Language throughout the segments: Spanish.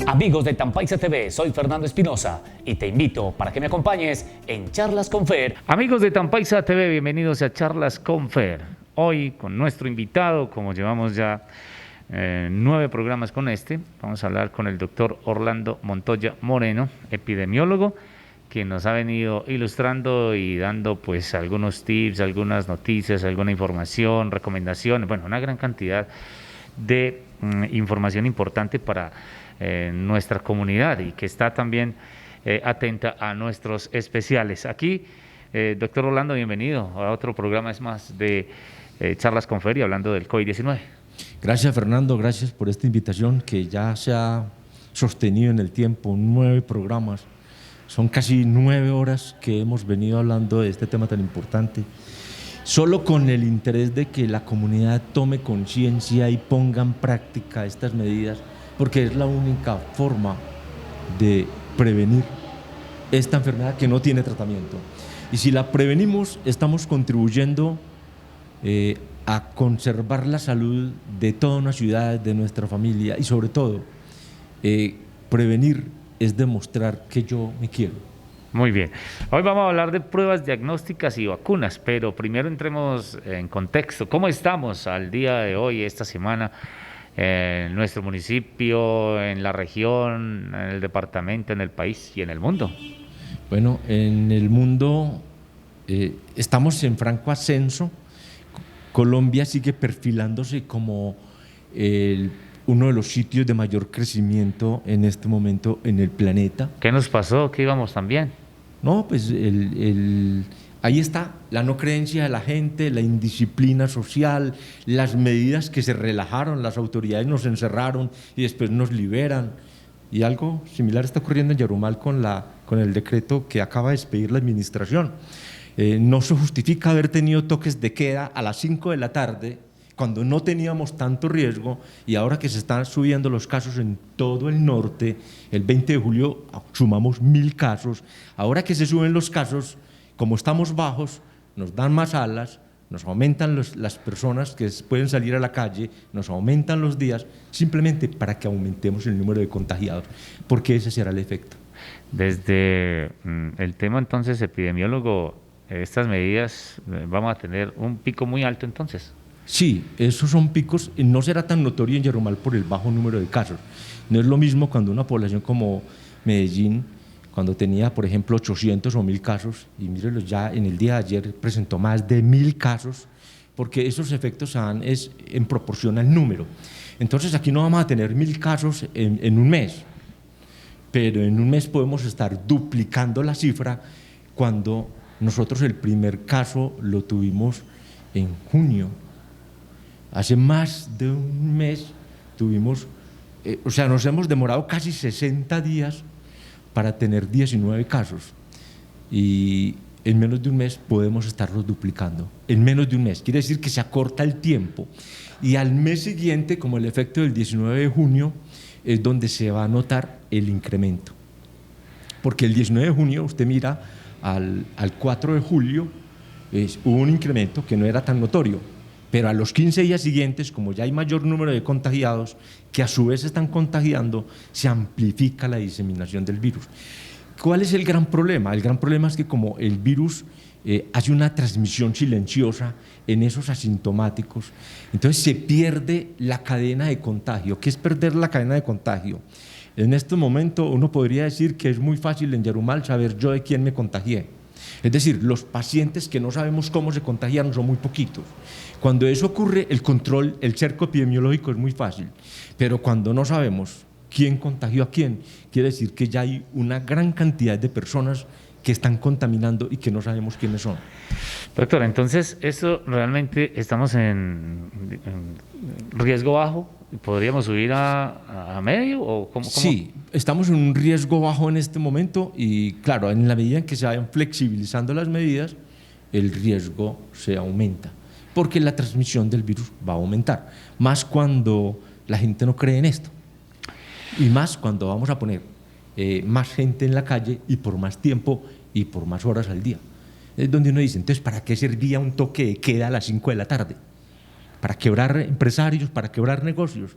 Amigos de Tampaiza TV, soy Fernando Espinosa y te invito para que me acompañes en Charlas con Fer. Amigos de Tampaiza TV, bienvenidos a Charlas con Fer. Hoy con nuestro invitado, como llevamos ya 9 programas con vamos a hablar con el doctor Orlando Montoya Moreno, epidemiólogo, quien nos ha venido ilustrando y dando pues algunos tips, algunas noticias, alguna información, recomendaciones, bueno, una gran cantidad de información importante para nuestra comunidad y que está también atenta a nuestros especiales. Aquí, doctor Orlando, bienvenido a otro programa más de Charlas con Fer y hablando del COVID-19. Gracias, Fernando, gracias por esta invitación que ya se ha sostenido en el tiempo, 9 programas. Son casi 9 horas que hemos venido hablando de este tema tan importante, solo con el interés de que la comunidad tome conciencia y ponga en práctica estas medidas, porque es la única forma de prevenir esta enfermedad que no tiene tratamiento. Y si la prevenimos, estamos contribuyendo a conservar la salud de toda una ciudad, de nuestra familia, y sobre todo, prevenir es demostrar que yo me quiero. Muy bien. Hoy vamos a hablar de pruebas diagnósticas y vacunas, pero primero entremos en contexto. ¿Cómo estamos al día de hoy, esta semana, en nuestro municipio, en la región, en el departamento, en el país y en el mundo? Bueno, en el mundo estamos en franco ascenso. Colombia sigue perfilándose como uno de los sitios de mayor crecimiento en este momento en el planeta. ¿Qué nos pasó? ¿Qué íbamos tan bien? No, pues ahí está la no creencia de la gente, la indisciplina social, las medidas que se relajaron, las autoridades nos encerraron y después nos liberan. Y algo similar está ocurriendo en Yarumal con el decreto que acaba de expedir la administración. No se justifica haber tenido toques de queda a las 5 de la tarde cuando no teníamos tanto riesgo, y ahora que se están subiendo los casos en todo el norte, el 20 de julio sumamos 1000 casos, ahora que se suben los casos, como estamos bajos, nos dan más alas, nos aumentan las personas que pueden salir a la calle, nos aumentan los días, simplemente para que aumentemos el número de contagiados, porque ese será el efecto. Desde el tema entonces epidemiólogo, estas medidas vamos a tener un pico muy alto entonces. Sí, esos son picos, no será tan notorio en Yarumal por el bajo número de casos. No es lo mismo cuando una población como Medellín, cuando tenía, por ejemplo, 800 o 1000 casos, y mírenlo, ya en el día de ayer presentó más de 1000 casos, porque esos efectos es en proporción al número. Entonces aquí no vamos a tener 1000 casos en un mes, pero en un mes podemos estar duplicando la cifra cuando nosotros el primer caso lo tuvimos en junio. Hace más de un mes tuvimos, nos hemos demorado casi 60 días para tener 19 casos, y en menos de un mes podemos estarlos duplicando, en menos de un mes, quiere decir que se acorta el tiempo, y al mes siguiente, como el efecto del 19 de junio, es donde se va a notar el incremento, porque el 19 de junio, usted mira, al 4 de julio hubo un incremento que no era tan notorio, pero a los 15 días siguientes, como ya hay mayor número de contagiados, que a su vez están contagiando, se amplifica la diseminación del virus. ¿Cuál es el gran problema? El gran problema es que como el virus hace una transmisión silenciosa en esos asintomáticos, entonces se pierde la cadena de contagio. ¿Qué es perder la cadena de contagio? En este momento uno podría decir que es muy fácil en Yarumal saber yo de quién me contagié. Es decir, los pacientes que no sabemos cómo se contagiaron son muy poquitos. Cuando eso ocurre, el control, el cerco epidemiológico es muy fácil, pero cuando no sabemos quién contagió a quién, quiere decir que ya hay una gran cantidad de personas que están contaminando y que no sabemos quiénes son. Doctor, entonces, ¿eso realmente estamos en riesgo bajo? ¿Podríamos subir a medio? ¿O cómo? Sí, estamos en un riesgo bajo en este momento y claro, en la medida en que se vayan flexibilizando las medidas, el riesgo se aumenta, porque la transmisión del virus va a aumentar, más cuando la gente no cree en esto y más cuando vamos a poner más gente en la calle y por más tiempo y por más horas al día. Es donde uno dice, entonces, ¿para qué servía un toque de queda a las 5 de la tarde? ¿Para quebrar empresarios, para quebrar negocios?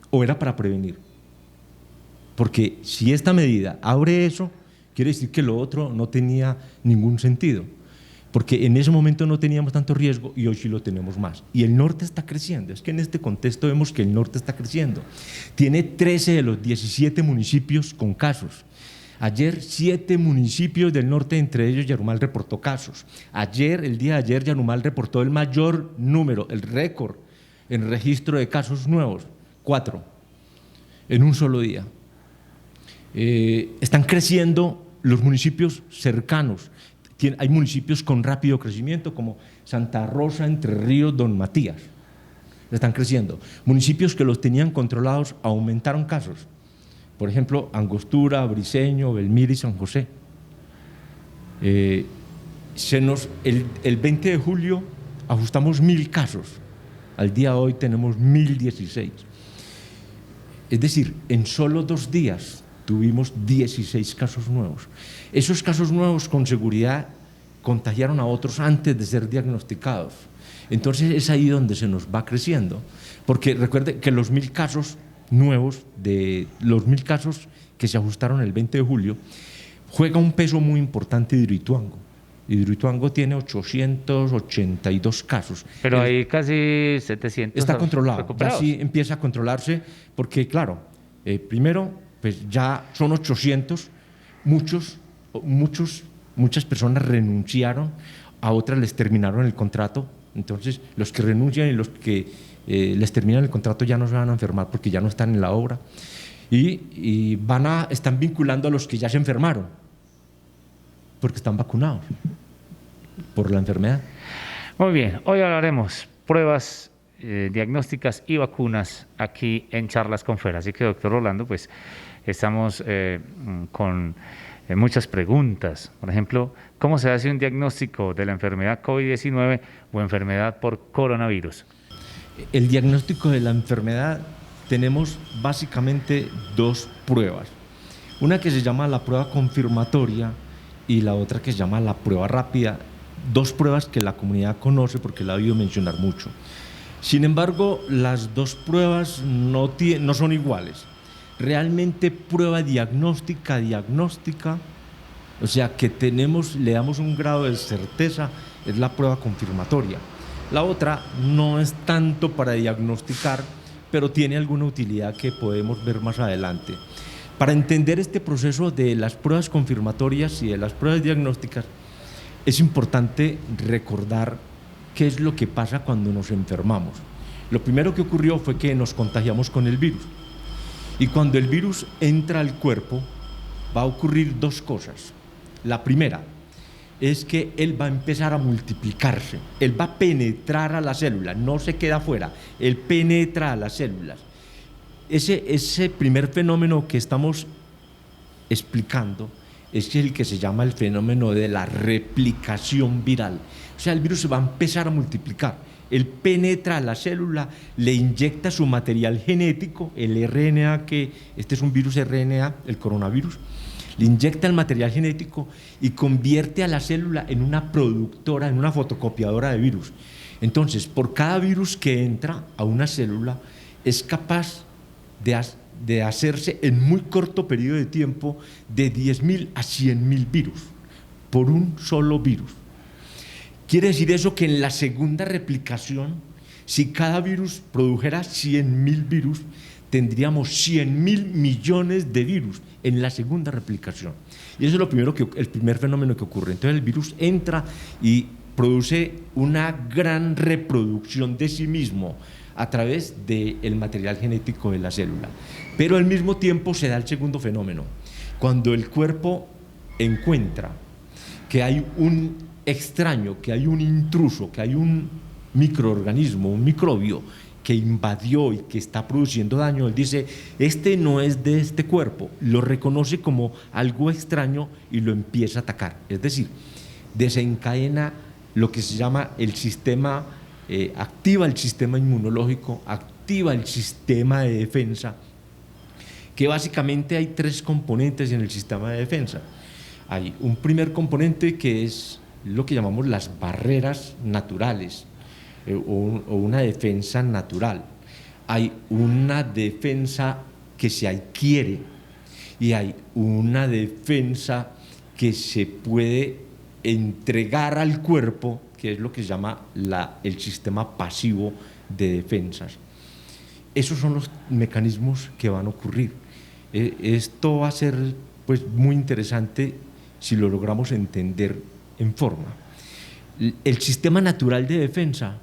¿O era para prevenir? porque si esta medida abre eso, quiere decir que lo otro no tenía ningún sentido, porque en ese momento no teníamos tanto riesgo y hoy sí lo tenemos más. Y el norte está creciendo, es que en este contexto vemos que el norte está creciendo. Tiene 13 de los 17 municipios con casos. Ayer 7 municipios del norte, entre ellos Yarumal, reportó casos. Ayer, el día de ayer, Yarumal reportó el mayor número, el récord en registro de casos nuevos, 4, en un solo día. Están creciendo los municipios cercanos. Hay municipios con rápido crecimiento como Santa Rosa, Entre Ríos, Don Matías. Están creciendo. Municipios que los tenían controlados aumentaron casos. Por ejemplo, Angostura, Briceño, Belmira y San José. El 20 de julio ajustamos 1.000 casos. Al día de hoy tenemos 1.016. Es decir, en solo 2 días tuvimos 16 casos nuevos. Esos casos nuevos con seguridad contagiaron a otros antes de ser diagnosticados. Entonces es ahí donde se nos va creciendo, porque recuerde que los 1.000 casos nuevos, de los 1.000 casos que se ajustaron el 20 de julio, juega un peso muy importante Hidroituango. Hidroituango tiene 882 casos. Pero hay casi 700. Está controlado, ya recuperados. sí empieza a controlarse, porque claro, primero, pues ya son 800, muchas personas renunciaron, a otras les terminaron el contrato, entonces los que renuncian y los que les terminan el contrato ya no se van a enfermar porque ya no están en la obra y están vinculando a los que ya se enfermaron porque están vacunados por la enfermedad. Muy bien, hoy hablaremos pruebas diagnósticas y vacunas aquí en Charlas con Fer. Así que, doctor Orlando, pues estamos con muchas preguntas. Por ejemplo, ¿cómo se hace un diagnóstico de la enfermedad COVID-19 o enfermedad por coronavirus? El diagnóstico de la enfermedad tenemos básicamente 2 pruebas. Una que se llama la prueba confirmatoria y la otra que se llama la prueba rápida. 2 pruebas que la comunidad conoce porque la ha oído mencionar mucho. Sin embargo, las 2 pruebas no son iguales. Realmente prueba diagnóstica, o sea que le damos un grado de certeza, es la prueba confirmatoria. La otra no es tanto para diagnosticar, pero tiene alguna utilidad que podemos ver más adelante. Para entender este proceso de las pruebas confirmatorias y de las pruebas diagnósticas, es importante recordar qué es lo que pasa cuando nos enfermamos. Lo primero que ocurrió fue que nos contagiamos con el virus. Y cuando el virus entra al cuerpo, va a ocurrir 2 cosas. La primera es que él va a empezar a multiplicarse, él va a penetrar a la célula, no se queda afuera, él penetra a las células. Ese primer fenómeno que estamos explicando es el que se llama el fenómeno de la replicación viral. O sea, el virus se va a empezar a multiplicar. Él penetra a la célula, le inyecta su material genético, el RNA, que este es un virus RNA, el coronavirus, le inyecta el material genético y convierte a la célula en una productora, en una fotocopiadora de virus. Entonces, por cada virus que entra a una célula, es capaz de hacerse en muy corto periodo de tiempo de 10.000 a 100.000 virus, por un solo virus. Quiere decir eso que en la segunda replicación, si cada virus produjera 100.000 virus, tendríamos 100.000 millones de virus en la segunda replicación. Y eso es el primer fenómeno que ocurre. Entonces el virus entra y produce una gran reproducción de sí mismo a través del material genético de la célula. Pero al mismo tiempo se da el segundo fenómeno. Cuando el cuerpo encuentra que hay un extraño, que hay un intruso, que hay un microorganismo, un microbio que invadió y que está produciendo daño, él dice, este no es de este cuerpo, lo reconoce como algo extraño y lo empieza a atacar. Es decir, desencadena lo que se llama el sistema, activa el sistema inmunológico, activa el sistema de defensa, que básicamente hay 3 componentes en el sistema de defensa. Hay un primer componente que es lo que llamamos las barreras naturales, o una defensa natural. Hay una defensa que se adquiere y hay una defensa que se puede entregar al cuerpo, que es lo que se llama el sistema pasivo de defensas. Esos son los mecanismos que van a ocurrir. Esto va a ser pues, muy interesante si lo logramos entender en forma. El sistema natural de defensa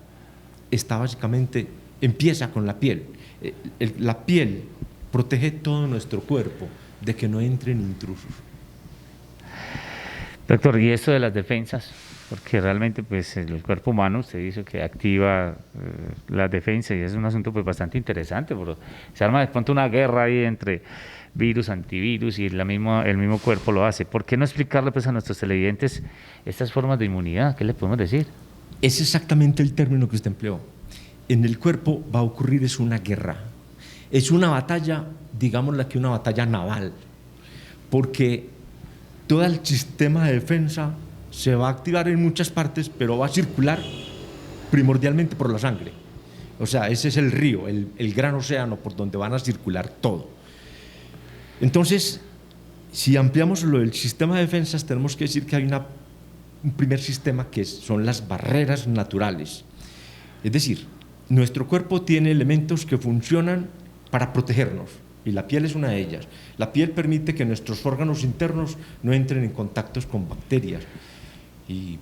está básicamente, empieza con la piel. La piel protege todo nuestro cuerpo de que no entren intrusos. Doctor, ¿y esto de las defensas? Porque realmente pues el cuerpo humano, usted dice que activa la defensa y es un asunto pues bastante interesante, porque se arma de pronto una guerra ahí entre virus, antivirus y el mismo cuerpo lo hace. ¿Por qué no explicarle pues a nuestros televidentes estas formas de inmunidad? ¿Qué le podemos decir? Es exactamente el término que usted empleó. En el cuerpo va a ocurrir es una guerra, es una batalla, digámosla que una batalla naval, porque todo el sistema de defensa se va a activar en muchas partes, pero va a circular primordialmente por la sangre. O sea, ese es el río, el gran océano por donde van a circular todo. Entonces, si ampliamos lo del sistema de defensas, tenemos que decir que hay un primer sistema que son las barreras naturales. Es decir, nuestro cuerpo tiene elementos que funcionan para protegernos, y la piel es una de ellas. La piel permite que nuestros órganos internos no entren en contactos con bacterias, y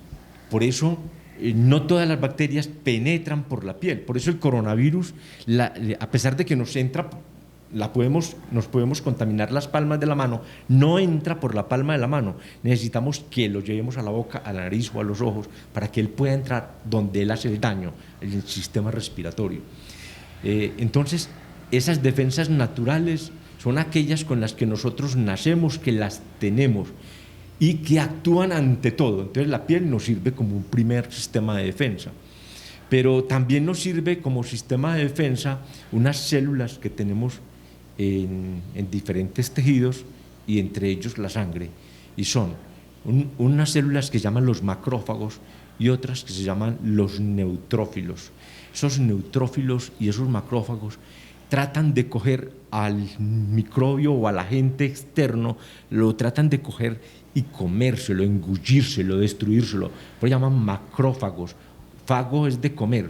por eso no todas las bacterias penetran por la piel. Por eso el coronavirus, a pesar de que nos entra, nos podemos contaminar las palmas de la mano, no entra por la palma de la mano. Necesitamos que lo llevemos a la boca, a la nariz o a los ojos para que él pueda entrar donde él hace el daño, en el sistema respiratorio. Entonces, esas defensas naturales son aquellas con las que nosotros nacemos, que las tenemos y que actúan ante todo. Entonces la piel nos sirve como un primer sistema de defensa, pero también nos sirve como sistema de defensa unas células que tenemos en diferentes tejidos y entre ellos la sangre, y son unas células que se llaman los macrófagos y otras que se llaman los neutrófilos. Esos neutrófilos y esos macrófagos tratan de coger al microbio o al agente externo, lo tratan de coger y comérselo, engullírselo, destruírselo. Por eso llaman macrófagos. Fago es de comer.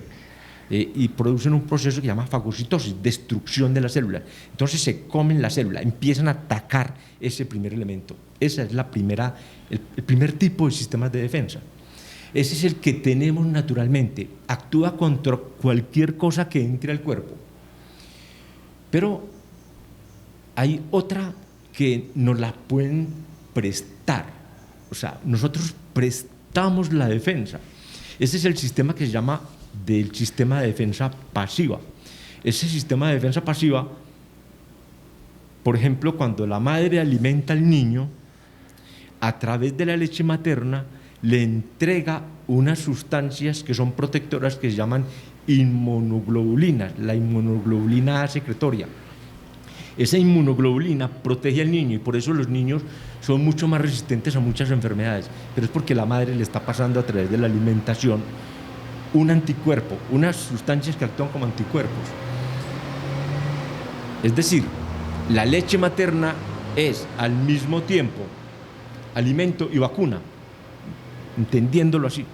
Y producen un proceso que se llama fagocitosis, destrucción de la célula. Entonces se comen la célula, empiezan a atacar ese primer elemento. Esa es el primer tipo de sistemas de defensa. Ese es el que tenemos naturalmente. Actúa contra cualquier cosa que entre al cuerpo. Pero hay otra que nos la pueden prestar. O sea, nosotros prestamos la defensa. Ese es el sistema que se llama del sistema de defensa pasiva. Ese sistema de defensa pasiva, por ejemplo, cuando la madre alimenta al niño, a través de la leche materna le entrega unas sustancias que son protectoras que se llaman inmunoglobulinas, la inmunoglobulina A secretoria. Esa inmunoglobulina protege al niño y por eso los niños son mucho más resistentes a muchas enfermedades, pero es porque la madre le está pasando a través de la alimentación un anticuerpo, unas sustancias que actúan como anticuerpos. Es decir, la leche materna es al mismo tiempo alimento y vacuna, entendiéndolo así.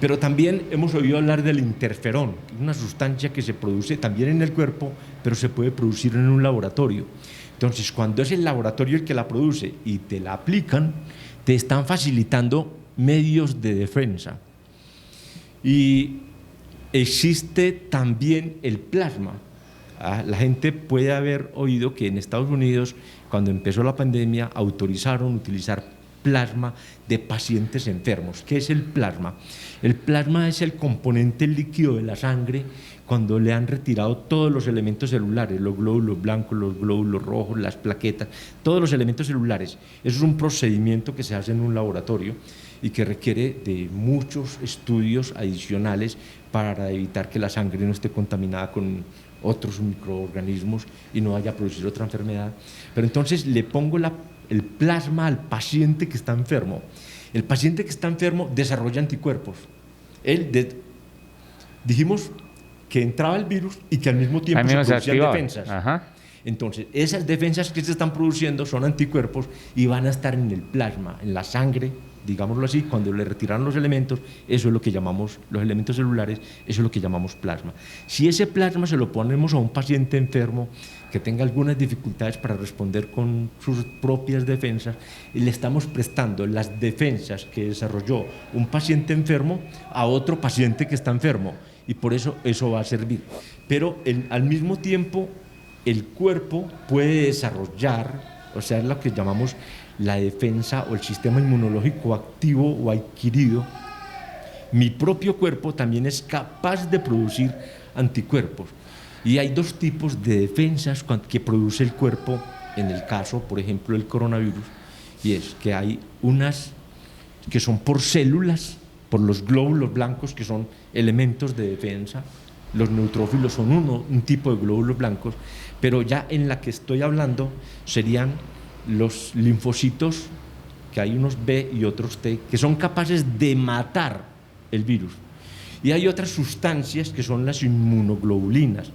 Pero también hemos oído hablar del interferón, que es una sustancia que se produce también en el cuerpo, pero se puede producir en un laboratorio. Entonces, cuando es el laboratorio el que la produce y te la aplican, te están facilitando medios de defensa. Y existe también el plasma. La gente puede haber oído que en Estados Unidos, cuando empezó la pandemia, autorizaron utilizar plasma de pacientes enfermos. ¿Qué es el plasma? El plasma es el componente líquido de la sangre cuando le han retirado todos los elementos celulares, los glóbulos blancos, los glóbulos rojos, las plaquetas, todos los elementos celulares. Eso es un procedimiento que se hace en un laboratorio y que requiere de muchos estudios adicionales para evitar que la sangre no esté contaminada con otros microorganismos y no vaya a producir otra enfermedad. Pero entonces le pongo el plasma al paciente que está enfermo. El paciente que está enfermo desarrolla anticuerpos. Dijimos que entraba el virus y que al mismo tiempo se producían defensas. Ajá. Entonces, esas defensas que se están produciendo son anticuerpos y van a estar en el plasma, en la sangre, digámoslo así, cuando le retiraron los elementos, eso es lo que llamamos, los elementos celulares, eso es lo que llamamos plasma. Si ese plasma se lo ponemos a un paciente enfermo que tenga algunas dificultades para responder con sus propias defensas, y le estamos prestando las defensas que desarrolló un paciente enfermo a otro paciente que está enfermo, y por eso eso va a servir. Pero al mismo tiempo, el cuerpo puede desarrollar, o sea, es lo que llamamos la defensa o el sistema inmunológico activo o adquirido. Mi propio cuerpo también es capaz de producir anticuerpos. Y hay dos tipos de defensas que produce el cuerpo en el caso, por ejemplo, del coronavirus, y es que hay unas que son por células, por los glóbulos blancos, que son elementos de defensa. Los neutrófilos son un tipo de glóbulos blancos, pero ya en la que estoy hablando serían los linfocitos, que hay unos B y otros T, que son capaces de matar el virus. Y hay otras sustancias que son las inmunoglobulinas,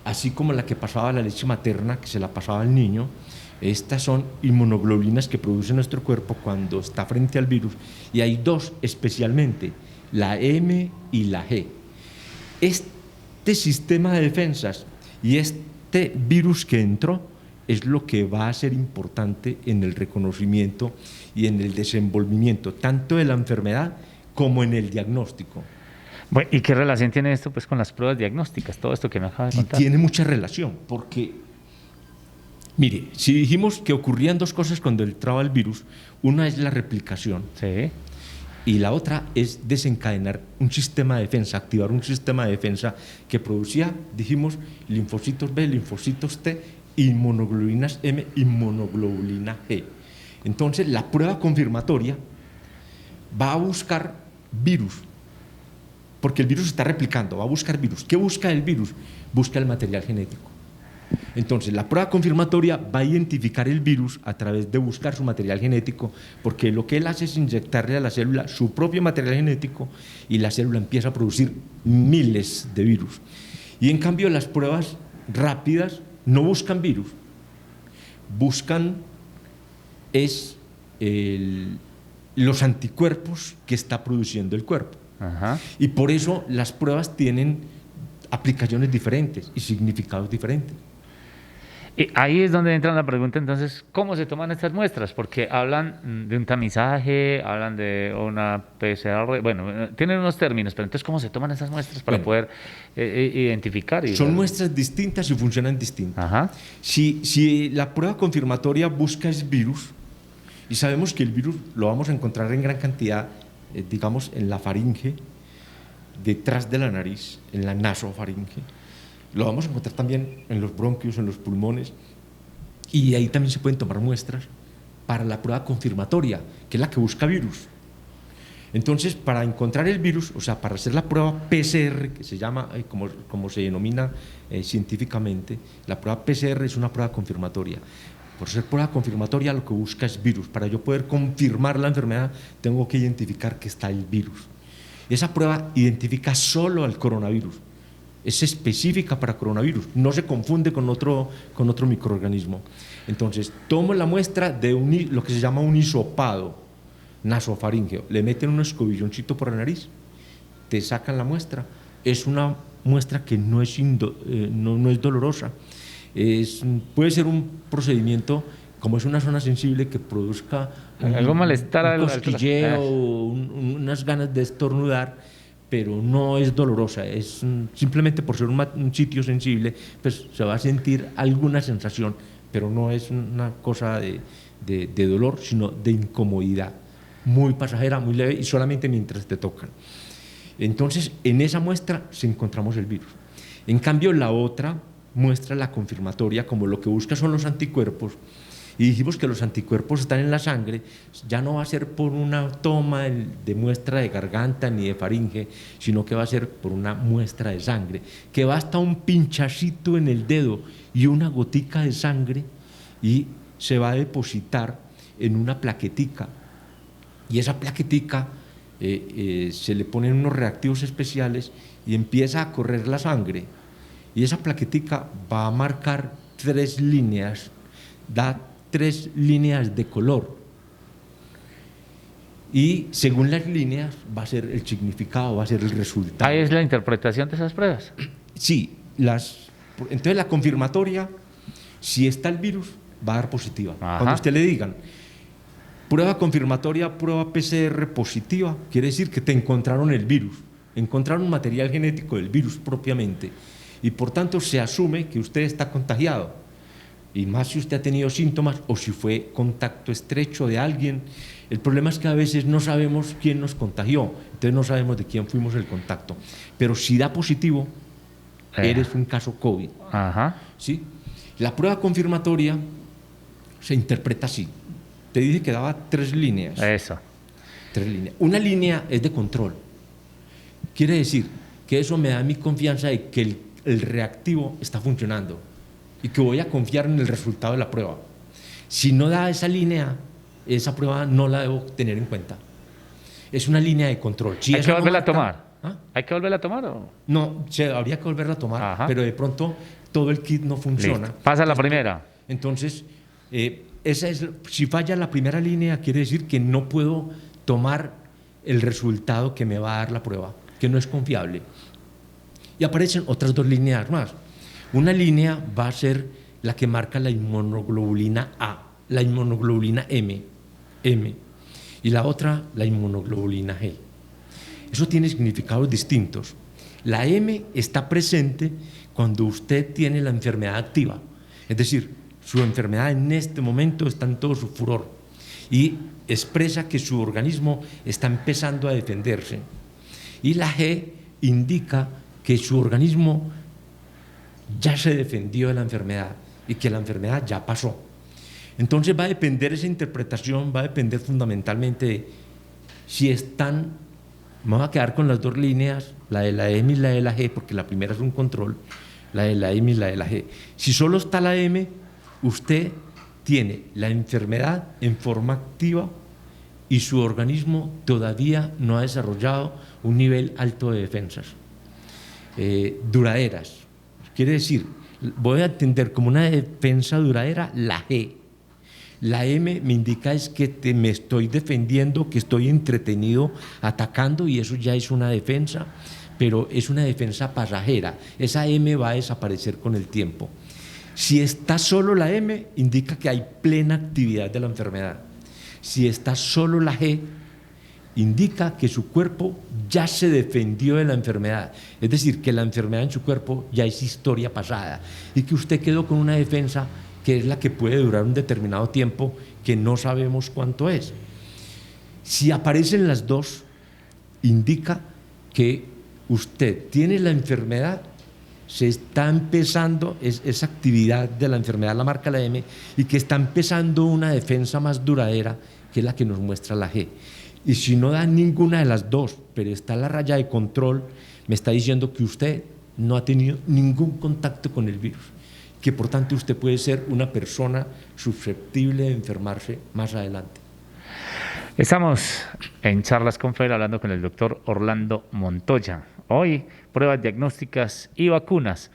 así como la que pasaba la leche materna, que se la pasaba al niño. Estas son inmunoglobulinas que produce nuestro cuerpo cuando está frente al virus, y hay dos especialmente, la M y la G. Este sistema de defensas y este virus que entró es lo que va a ser importante en el reconocimiento y en el desenvolvimiento tanto de la enfermedad como en el diagnóstico. Bueno, ¿y qué relación tiene esto pues con las pruebas diagnósticas, todo esto que me acaba de contar? Tiene mucha relación, porque, mire, si dijimos que ocurrían dos cosas cuando entraba el virus, una es la replicación, Sí. y la otra es desencadenar un sistema de defensa, activar un sistema de defensa que producía, dijimos, linfocitos B, linfocitos T, inmunoglobulinas M, inmunoglobulina G. Entonces, la prueba confirmatoria va a buscar virus, porque el virus está replicando, va a buscar virus. ¿Qué busca el virus? Busca el material genético. Entonces, la prueba confirmatoria va a identificar el virus a través de buscar su material genético, porque lo que él hace es inyectarle a la célula su propio material genético y la célula empieza a producir miles de virus. Y en cambio, las pruebas rápidas no buscan virus, buscan los anticuerpos que está produciendo el cuerpo. Ajá. Y por eso las pruebas tienen aplicaciones diferentes y significados diferentes. Y ahí es donde entra la pregunta, entonces, ¿cómo se toman estas muestras? Porque hablan de un tamizaje, hablan de una PCR, bueno, tienen unos términos, pero entonces, ¿cómo se toman esas muestras para poder identificar? Son muestras distintas y funcionan distintas. Ajá. Si la prueba confirmatoria busca es virus, y sabemos que el virus lo vamos a encontrar en gran cantidad, digamos, en la faringe, detrás de la nariz, en la nasofaringe. Lo vamos a encontrar también en los bronquios, en los pulmones, y ahí también se pueden tomar muestras para la prueba confirmatoria, que es la que busca virus. Entonces, para encontrar el virus, o sea, para hacer la prueba PCR, que se llama, como se denomina científicamente, la prueba PCR es una prueba confirmatoria. Por ser prueba confirmatoria, lo que busca es virus. Para yo poder confirmar la enfermedad, tengo que identificar que está el virus. Esa prueba identifica solo al coronavirus. Es específica para coronavirus, no se confunde con otro microorganismo. Entonces, tomo la muestra de lo que se llama un hisopado nasofaríngeo, le meten un escobilloncito por la nariz, te sacan la muestra. Es una muestra que no es dolorosa, puede ser un procedimiento, como es una zona sensible, que produzca algo malestar, un cosquilleo, unas ganas de estornudar, pero no es dolorosa, simplemente por ser un sitio sensible, pues se va a sentir alguna sensación, pero no es una cosa de dolor, sino de incomodidad, muy pasajera, muy leve y solamente mientras te tocan. Entonces, en esa muestra se encontramos el virus. En cambio, la otra muestra, la confirmatoria, como lo que busca son los anticuerpos, y dijimos que los anticuerpos están en la sangre, ya no va a ser por una toma de muestra de garganta ni de faringe, sino que va a ser por una muestra de sangre, que basta un pinchacito en el dedo y una gotica de sangre y se va a depositar en una plaquetica, y esa plaquetica se le ponen unos reactivos especiales y empieza a correr la sangre, y esa plaquetica va a marcar 3 líneas, da 3 líneas de color. Y según las líneas va a ser el significado, va a ser el resultado. Ahí es la interpretación de esas pruebas. Sí, entonces la confirmatoria, si está el virus, va a dar positiva. Ajá. Cuando usted le digan prueba confirmatoria, prueba PCR positiva, quiere decir que te encontraron el virus, encontraron material genético del virus propiamente, y por tanto se asume que usted está contagiado, y más si usted ha tenido síntomas o si fue contacto estrecho de alguien. El problema es que a veces no sabemos quién nos contagió, entonces no sabemos de quién fuimos el contacto, pero si da positivo, eres un caso COVID. Ajá. ¿Sí? La prueba confirmatoria se interpreta así. Te dije que daba 3 líneas. Eso. 3 líneas. Una línea es de control. Quiere decir que eso me da mi confianza de que el reactivo está funcionando y que voy a confiar en el resultado de la prueba. Si no da esa línea, esa prueba no la debo tener en cuenta. Es una línea de control. Si ¿Hay que esa no volverla a marca- tomar? ¿Ah? ¿Hay que volverla a tomar o...? No, habría que volverla a tomar, Ajá. pero de pronto todo el kit no funciona. Listo. Pasa la primera. Entonces, si falla la primera línea, quiere decir que no puedo tomar el resultado que me va a dar la prueba, que no es confiable. Y aparecen otras 2 líneas más. Una línea va a ser la que marca la inmunoglobulina A, la inmunoglobulina M, y la otra, la inmunoglobulina G. Eso tiene significados distintos. La M está presente cuando usted tiene la enfermedad activa, es decir, su enfermedad en este momento está en todo su furor y expresa que su organismo está empezando a defenderse. Y la G indica que su organismo ya se defendió de la enfermedad y que la enfermedad ya pasó. Entonces va a depender esa interpretación, va a depender fundamentalmente de si están, me voy a quedar con las 2 líneas, la de la M y la de la G, porque la primera es un control, la de la M y la de la G. Si solo está la M, usted tiene la enfermedad en forma activa y su organismo todavía no ha desarrollado un nivel alto de defensas duraderas. Quiere decir, voy a entender como una defensa duradera la G. La M me indica es que me estoy defendiendo, que estoy entretenido atacando, y eso ya es una defensa, pero es una defensa pasajera. Esa M va a desaparecer con el tiempo. Si está solo la M, indica que hay plena actividad de la enfermedad. Si está solo la G, indica que su cuerpo ya se defendió de la enfermedad. Es decir, que la enfermedad en su cuerpo ya es historia pasada y que usted quedó con una defensa que es la que puede durar un determinado tiempo que no sabemos cuánto es. Si aparecen las 2, indica que usted tiene la enfermedad, se está empezando, esa actividad de la enfermedad la marca la M, y que está empezando una defensa más duradera, que es la que nos muestra la G. Y si no da ninguna de las 2, pero está la raya de control, me está diciendo que usted no ha tenido ningún contacto con el virus, que por tanto usted puede ser una persona susceptible de enfermarse más adelante. Estamos en Charlas con Fer hablando con el doctor Orlando Montoya. Hoy, pruebas diagnósticas y vacunas.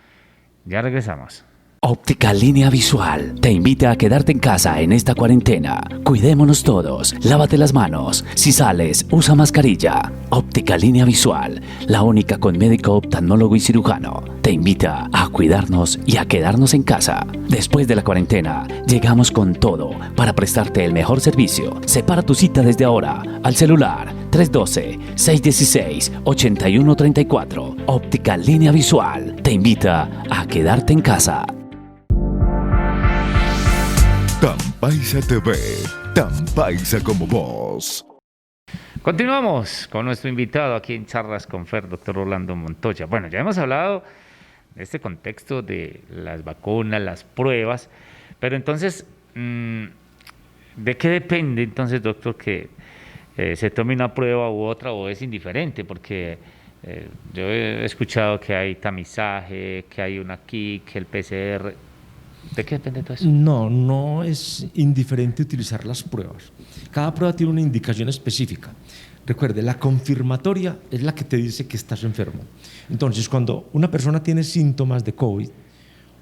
Ya regresamos. Óptica Línea Visual te invita a quedarte en casa en esta cuarentena. Cuidémonos todos, lávate las manos. Si sales, usa mascarilla. Óptica Línea Visual, la única con médico, oftalmólogo y cirujano, te invita a cuidarnos y a quedarnos en casa. Después de la cuarentena, llegamos con todo para prestarte el mejor servicio. Separa tu cita desde ahora al celular 312-616-8134. Óptica Línea Visual te invita a quedarte en casa. Tan Paisa TV, tan paisa como vos. Continuamos con nuestro invitado aquí en Charlas con Fer, doctor Orlando Montoya. Bueno, ya hemos hablado de este contexto de las vacunas, las pruebas, pero entonces, ¿de qué depende entonces, doctor, que se tome una prueba u otra, o es indiferente? Porque yo he escuchado que hay tamizaje, que hay una KIT, que el PCR. ¿De qué depende todo eso? No, no es indiferente utilizar las pruebas. Cada prueba tiene una indicación específica. Recuerde, la confirmatoria es la que te dice que estás enfermo. Entonces, cuando una persona tiene síntomas de COVID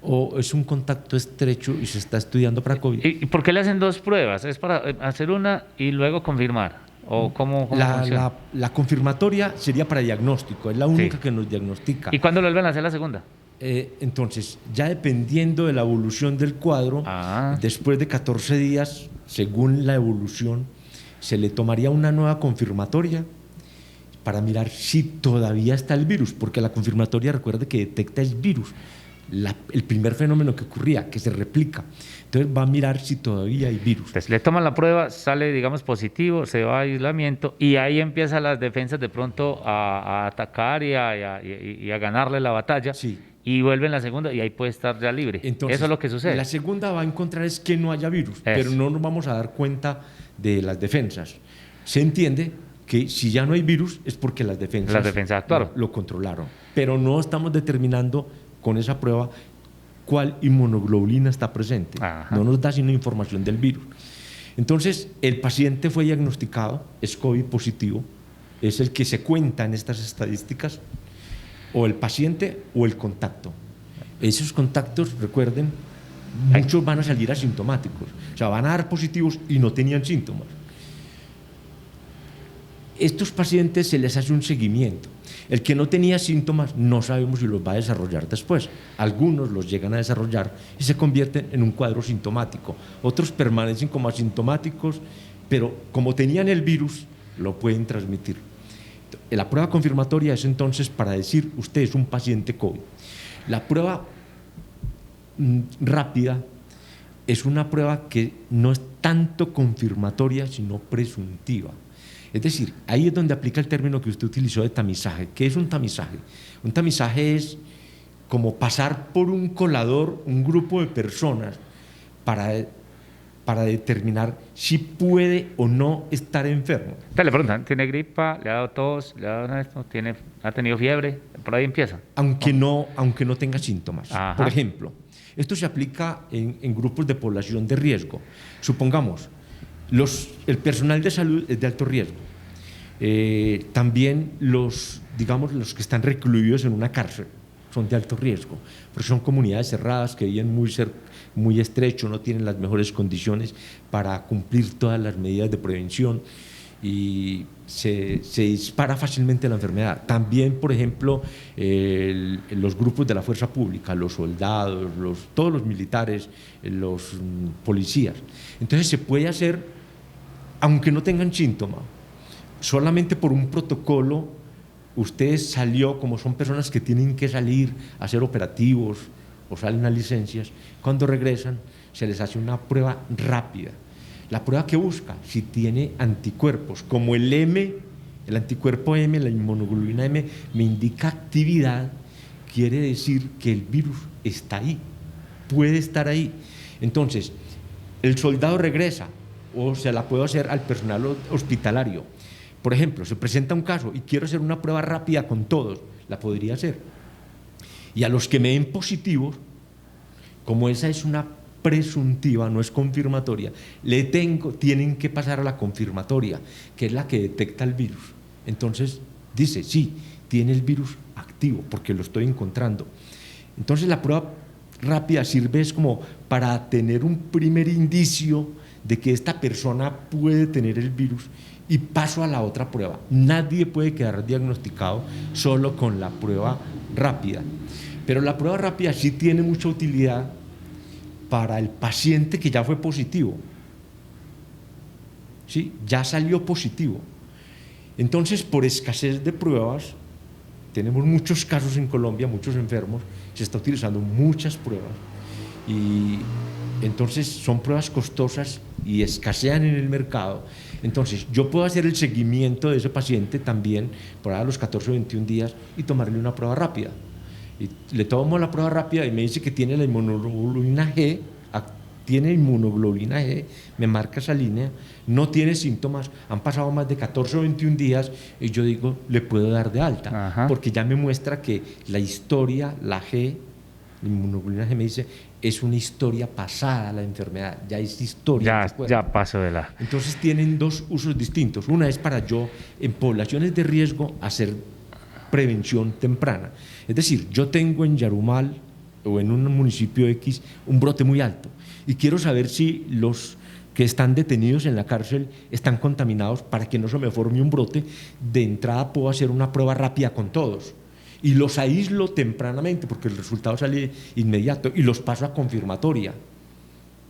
o es un contacto estrecho y se está estudiando para COVID. ¿Y por qué le hacen dos pruebas? ¿Es para hacer una y luego confirmar? ¿O cómo funciona? La confirmatoria sería para diagnóstico, es la única que nos diagnostica. ¿Y cuándo lo vuelven a hacer la segunda? Entonces, ya dependiendo de la evolución del cuadro, después de 14 días, según la evolución, se le tomaría una nueva confirmatoria para mirar si todavía está el virus, porque la confirmatoria, recuerde que detecta el virus, el primer fenómeno que ocurría, que se replica. Entonces va a mirar si todavía hay virus. Entonces le toman la prueba, sale, digamos, positivo, se va a aislamiento y ahí empiezan las defensas de pronto a atacar y a ganarle la batalla. Sí. Y vuelven la segunda y ahí puede estar ya libre. Entonces, eso es lo que sucede. La segunda va a encontrar es que no haya virus, pero no nos vamos a dar cuenta de las defensas. Se entiende que si ya no hay virus es porque las defensas actuaron. Lo controlaron, pero no estamos determinando con esa prueba cuál inmunoglobulina está presente. Ajá. No nos da sino información del virus. Entonces, el paciente fue diagnosticado, es COVID positivo, es el que se cuenta en estas estadísticas, o el paciente o el contacto. Esos contactos, recuerden, muchos van a salir asintomáticos, o sea, van a dar positivos y no tenían síntomas. Estos pacientes se les hace un seguimiento. El que no tenía síntomas no sabemos si los va a desarrollar después. Algunos los llegan a desarrollar y se convierten en un cuadro sintomático. Otros permanecen como asintomáticos, pero como tenían el virus, lo pueden transmitir. La prueba confirmatoria es entonces para decir usted es un paciente COVID. La prueba rápida es una prueba que no es tanto confirmatoria, sino presuntiva. Es decir, ahí es donde aplica el término que usted utilizó de tamizaje. ¿Qué es un tamizaje? Un tamizaje es como pasar por un colador un grupo de personas para determinar si puede o no estar enfermo. Entonces le preguntan, ¿tiene gripa? ¿Le ha dado tos? ¿Le ha dado esto? ¿Ha tenido fiebre? Por ahí empieza. Aunque no tenga síntomas. Ajá. Por ejemplo, esto se aplica en grupos de población de riesgo. Supongamos, el personal de salud es de alto riesgo. También los que están recluidos en una cárcel son de alto riesgo, porque son comunidades cerradas que viven muy estrecho, no tienen las mejores condiciones para cumplir todas las medidas de prevención y se dispara fácilmente la enfermedad. También, por ejemplo, los grupos de la fuerza pública, los soldados, todos los militares, los policías. Entonces se puede hacer, aunque no tengan síntomas, solamente por un protocolo. Usted salió, como son personas que tienen que salir a hacer operativos o salen a licencias, cuando regresan se les hace una prueba rápida. La prueba que busca, si tiene anticuerpos, como el anticuerpo M, la inmunoglobulina M, me indica actividad, quiere decir que el virus está ahí, puede estar ahí. Entonces, el soldado regresa, o se la puedo hacer al personal hospitalario. Por ejemplo, se presenta un caso y quiero hacer una prueba rápida con todos, la podría hacer. Y a los que me den positivos, como esa es una presuntiva, no es confirmatoria, tienen que pasar a la confirmatoria, que es la que detecta el virus. Entonces dice, sí, tiene el virus activo porque lo estoy encontrando. Entonces la prueba rápida sirve es como para tener un primer indicio de que esta persona puede tener el virus y paso a la otra prueba. Nadie puede quedar diagnosticado solo con la prueba rápida, pero la prueba rápida sí tiene mucha utilidad para el paciente que ya fue positivo, ¿sí? Ya salió positivo. Entonces, por escasez de pruebas, tenemos muchos casos en Colombia, muchos enfermos, se está utilizando muchas pruebas y entonces son pruebas costosas y escasean en el mercado. Entonces yo puedo hacer el seguimiento de ese paciente también por ahí a los 14 o 21 días y tomarle una prueba rápida. Y le tomo la prueba rápida y me dice que tiene la inmunoglobulina G, me marca esa línea, no tiene síntomas, han pasado más de 14 o 21 días y yo digo, le puedo dar de alta. Ajá. Porque ya me muestra que la historia, la inmunoglobulina G me dice, es una historia pasada la enfermedad, ya es historia. Ya pasó de la... Entonces tienen dos usos distintos. Una es para yo, en poblaciones de riesgo, hacer prevención temprana. Es decir, yo tengo en Yarumal o en un municipio X un brote muy alto y quiero saber si los que están detenidos en la cárcel están contaminados para que no se me forme un brote, de entrada puedo hacer una prueba rápida con todos y los aíslo tempranamente porque el resultado sale inmediato y los paso a confirmatoria,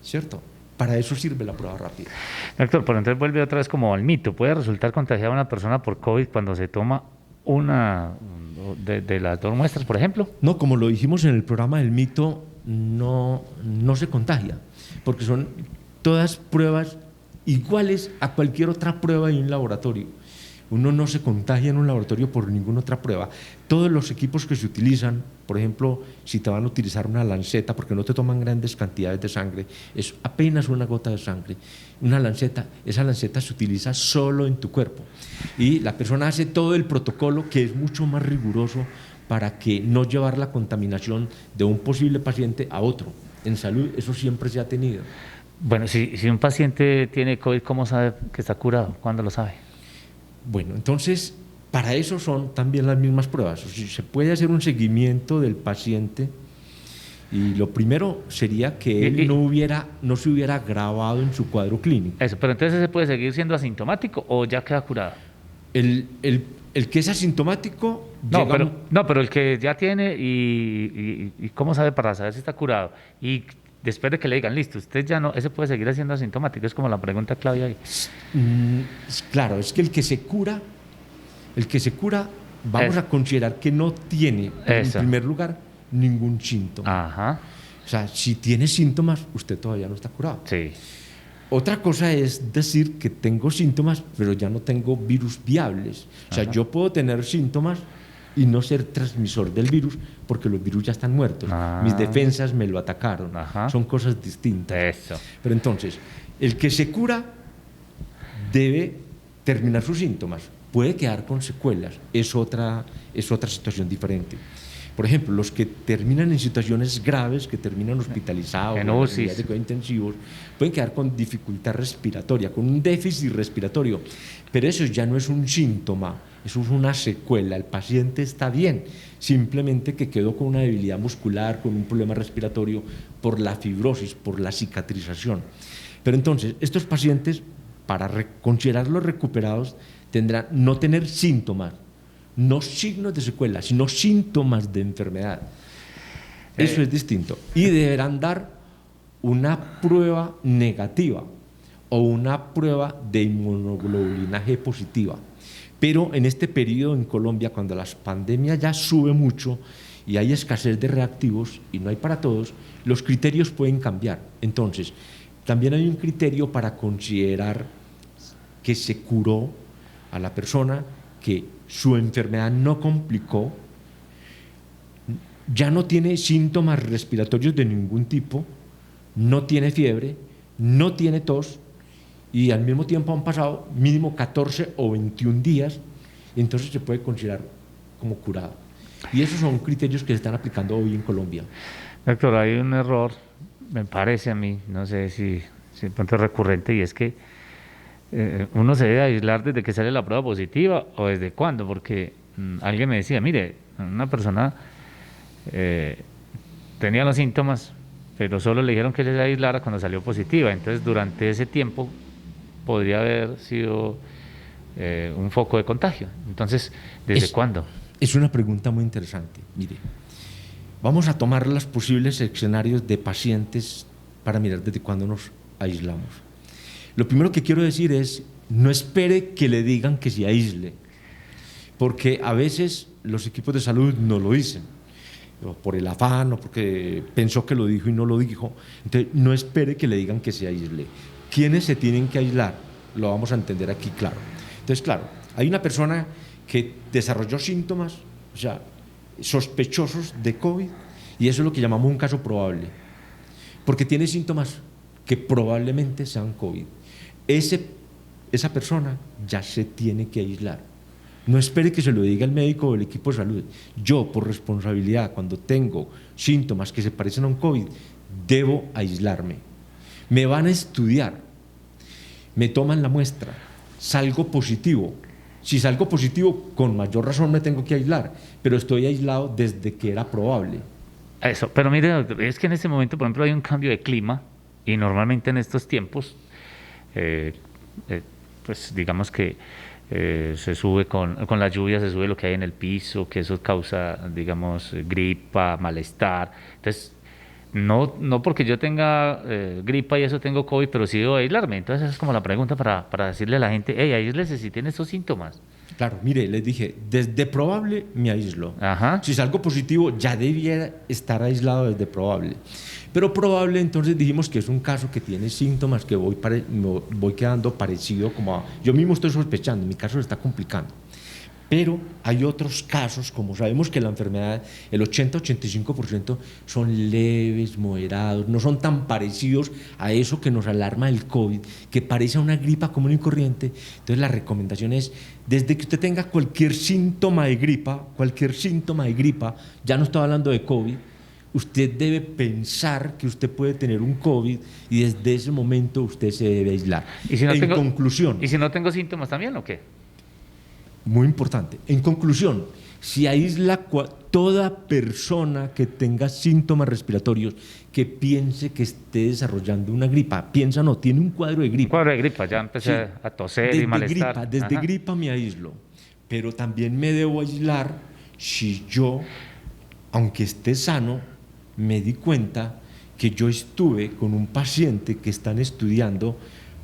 ¿cierto? Para eso sirve la prueba rápida. Doctor, pero entonces vuelve otra vez como al mito. ¿Puede resultar contagiada una persona por COVID cuando se toma una de las dos muestras, por ejemplo? No, como lo dijimos en el programa del mito, no se contagia, porque son todas pruebas iguales a cualquier otra prueba de un laboratorio. Uno no se contagia en un laboratorio por ninguna otra prueba. Todos los equipos que se utilizan, por ejemplo, si te van a utilizar una lanceta, porque no te toman grandes cantidades de sangre, es apenas una gota de sangre, una lanceta, esa lanceta se utiliza solo en tu cuerpo. Y la persona hace todo el protocolo que es mucho más riguroso para que no llevar la contaminación de un posible paciente a otro. En salud eso siempre se ha tenido. Bueno, si un paciente tiene COVID, ¿cómo sabe que está curado? ¿Cuándo lo sabe? Bueno, entonces, para eso son también las mismas pruebas. O sea, se puede hacer un seguimiento del paciente y lo primero sería que él no se hubiera agravado en su cuadro clínico. Eso, pero entonces ¿se puede seguir siendo asintomático o ya queda curado? El que es asintomático… No, pero el que ya tiene y ¿cómo sabe para saber si está curado? Y después de que le digan, listo, usted ya no, ese puede seguir siendo asintomático, es como la pregunta clave ahí. Claro, es que el que se cura, vamos a considerar que no tiene, en primer lugar, ningún síntoma. Ajá. O sea, si tiene síntomas, usted todavía no está curado. Sí. Otra cosa es decir que tengo síntomas, pero ya no tengo virus viables. O sea, yo puedo tener síntomas y no ser transmisor del virus porque los virus ya están muertos. Mis defensas me lo atacaron. Son cosas distintas. Eso. Pero entonces, el que se cura debe terminar sus síntomas. Puede quedar con secuelas. Es otra situación diferente. Por ejemplo, los que terminan en situaciones graves, que terminan hospitalizados, en unidades de cuidados intensivos, pueden quedar con dificultad respiratoria, con un déficit respiratorio. Pero eso ya no es un síntoma, eso es una secuela. El paciente está bien, simplemente que quedó con una debilidad muscular, con un problema respiratorio por la fibrosis, por la cicatrización. Pero entonces, estos pacientes, para considerarlos recuperados, tendrán no tener síntomas, no signos de secuela, sino síntomas de enfermedad. Eso es distinto. Y deberán dar una prueba negativa o una prueba de inmunoglobulina G positiva. Pero en este periodo en Colombia, cuando la pandemia ya sube mucho y hay escasez de reactivos y no hay para todos, los criterios pueden cambiar. Entonces, también hay un criterio para considerar que se curó a la persona, que su enfermedad no complicó, ya no tiene síntomas respiratorios de ningún tipo, no tiene fiebre, no tiene tos y al mismo tiempo han pasado mínimo 14 o 21 días, entonces se puede considerar como curado. Y esos son criterios que se están aplicando hoy en Colombia. Doctor, hay un error, me parece a mí, no sé si de pronto es recurrente, y es que uno se debe aislar desde que sale la prueba positiva o desde cuándo, porque alguien me decía, mire, una persona tenía los síntomas, pero solo le dijeron que se aislara cuando salió positiva, entonces durante ese tiempo podría haber sido un foco de contagio. Entonces, ¿desde cuándo? Es una pregunta muy interesante. Mire, vamos a tomar los posibles escenarios de pacientes para mirar desde cuándo nos aislamos. Lo primero que quiero decir es, no espere que le digan que se aísle, porque a veces los equipos de salud no lo dicen, o por el afán, o porque pensó que lo dijo y no lo dijo. Entonces, no espere que le digan que se aísle. ¿Quiénes se tienen que aislar? Lo vamos a entender aquí, claro. Entonces, claro, hay una persona que desarrolló síntomas, o sea, sospechosos de COVID, y eso es lo que llamamos un caso probable, porque tiene síntomas que probablemente sean COVID. Esa persona ya se tiene que aislar. No espere que se lo diga el médico o el equipo de salud. Yo, por responsabilidad, cuando tengo síntomas que se parecen a un COVID, debo aislarme. Me van a estudiar, me toman la muestra, salgo positivo. Si salgo positivo, con mayor razón me tengo que aislar, pero estoy aislado desde que era probable. Eso, pero mire, doctor, es que en este momento, por ejemplo, hay un cambio de clima y normalmente en estos tiempos, eh, pues digamos que se sube con la lluvia, se sube lo que hay en el piso, que eso causa, digamos, gripa, malestar. Entonces, no porque yo tenga gripa y eso tengo COVID, pero sí debo aislarme. Entonces, esa es como la pregunta para decirle a la gente, hey, aíslese si tiene estos síntomas. Claro, mire, les dije, desde probable me aíslo. Ajá. Si salgo positivo, ya debiera estar aislado desde probable. Pero probable, entonces dijimos que es un caso que tiene síntomas, que me voy quedando parecido como yo mismo estoy sospechando, mi caso se está complicando. Pero hay otros casos, como sabemos que la enfermedad, el 80-85% son leves, moderados, no son tan parecidos a eso que nos alarma el COVID, que parece una gripa común y corriente. Entonces la recomendación es, desde que usted tenga cualquier síntoma de gripa, ya no estoy hablando de COVID, usted debe pensar que usted puede tener un COVID y desde ese momento usted se debe aislar. ¿Y si no En tengo, conclusión, ¿y si no tengo síntomas también o qué? muy importante. En conclusión, si aísla toda persona que tenga síntomas respiratorios, que piense que esté desarrollando una gripa, piensa no, tiene un cuadro de gripa. Cuadro de gripa, ya empecé Sí, a toser y malestar. Desde Ajá. gripa me aíslo, pero también me debo aislar si yo, aunque esté sano, me di cuenta que yo estuve con un paciente que están estudiando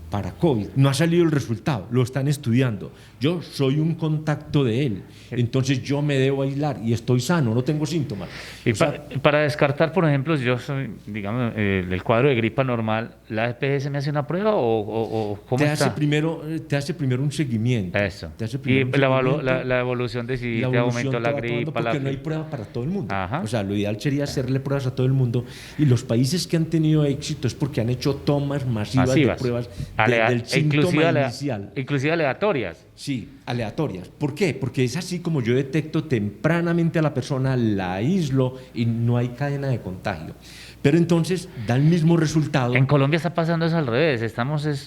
para COVID. No ha salido el resultado, lo están estudiando. Yo soy un contacto de él, entonces yo me debo aislar y estoy sano, no tengo síntomas. Y O sea, para descartar, por ejemplo, si yo soy, digamos, el cuadro de gripa normal, ¿la EPS me hace una prueba o cómo te está? hace primero un seguimiento. Eso. Te hace Y primero un seguimiento. la evolución de si La te evolución aumentó te la va tomando gripa, porque no hay prueba para todo el mundo. Ajá. O sea, lo ideal sería hacerle pruebas a todo el mundo y los países que han tenido éxito es porque han hecho tomas masivas. De pruebas del síntoma inicial. Inclusive aleatorias. Sí, aleatorias. ¿Por qué? Porque es así como yo detecto tempranamente a la persona, la aíslo y no hay cadena de contagio. Pero entonces da el mismo resultado. En Colombia está pasando eso al revés.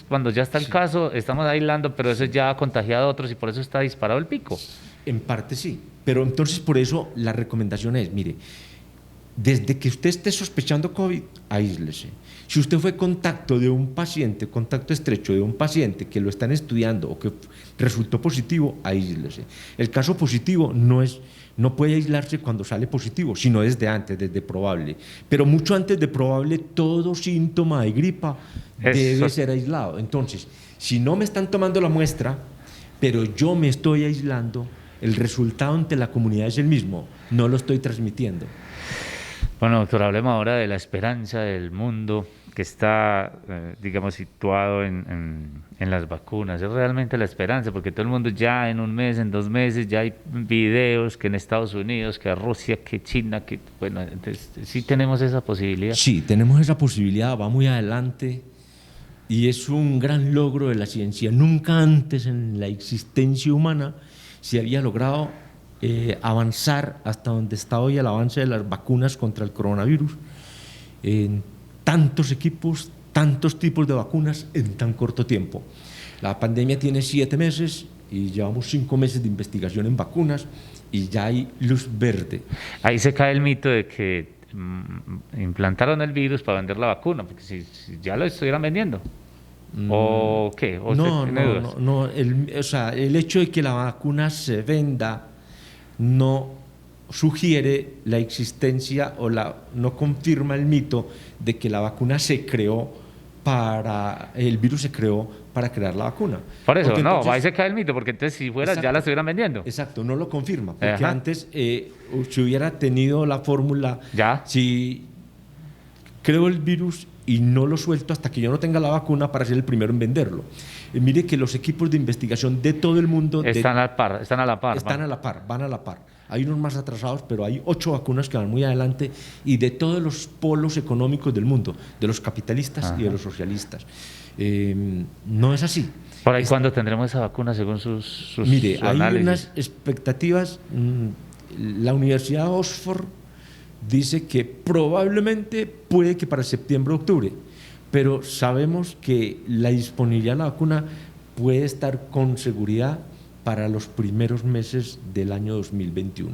Cuando ya está el caso, estamos aislando, pero eso ya ha contagiado a otros y por eso está disparado el pico. En parte sí, pero entonces por eso la recomendación es, mire, desde que usted esté sospechando COVID, aíslese. Si usted fue contacto de un paciente, contacto estrecho de un paciente que lo están estudiando o que resultó positivo, aíslese. El caso positivo no puede aislarse cuando sale positivo, sino desde antes, desde probable. Pero mucho antes de probable, todo síntoma de gripa debe ser aislado. Entonces, si no me están tomando la muestra, pero yo me estoy aislando, el resultado ante la comunidad es el mismo, no lo estoy transmitiendo. Bueno, doctor, hablemos ahora de la esperanza del mundo que está, digamos, situado en las vacunas. Es realmente la esperanza, porque todo el mundo ya en un mes, en 2 meses, ya hay videos que en Estados Unidos, que Rusia, que China, que, bueno, entonces sí tenemos esa posibilidad. Sí, tenemos esa posibilidad, va muy adelante y es un gran logro de la ciencia. Nunca antes en la existencia humana se había logrado avanzar hasta donde está hoy el avance de las vacunas contra el coronavirus, en tantos equipos, tantos tipos de vacunas en tan corto tiempo. La pandemia tiene 7 meses y llevamos 5 meses de investigación en vacunas y ya hay luz verde. Ahí se cae el mito de que implantaron el virus para vender la vacuna, porque si ya lo estuvieran vendiendo. ¿O qué? ¿O No, el hecho de que la vacuna se venda no sugiere la existencia no confirma el mito de que la vacuna el virus se creó para crear la vacuna. Por eso, porque no, entonces, ahí se cae el mito, porque entonces si fuera ya la estuvieran vendiendo. Exacto, no lo confirma, porque Ajá. antes si hubiera tenido la fórmula, Ya. si creo el virus y no lo suelto hasta que yo no tenga la vacuna para ser el primero en venderlo. Mire que los equipos de investigación de todo el mundo Están a la par. van a la par. Hay unos más atrasados, pero hay 8 vacunas que van muy adelante y de todos los polos económicos del mundo, de los capitalistas y de los socialistas. No es así. ¿Por ahí cuándo tendremos esa vacuna según sus Mire, hay análisis? unas expectativas. La Universidad de Oxford dice que probablemente puede que para septiembre o octubre, pero sabemos que la disponibilidad de la vacuna puede estar con seguridad para los primeros meses del año 2021.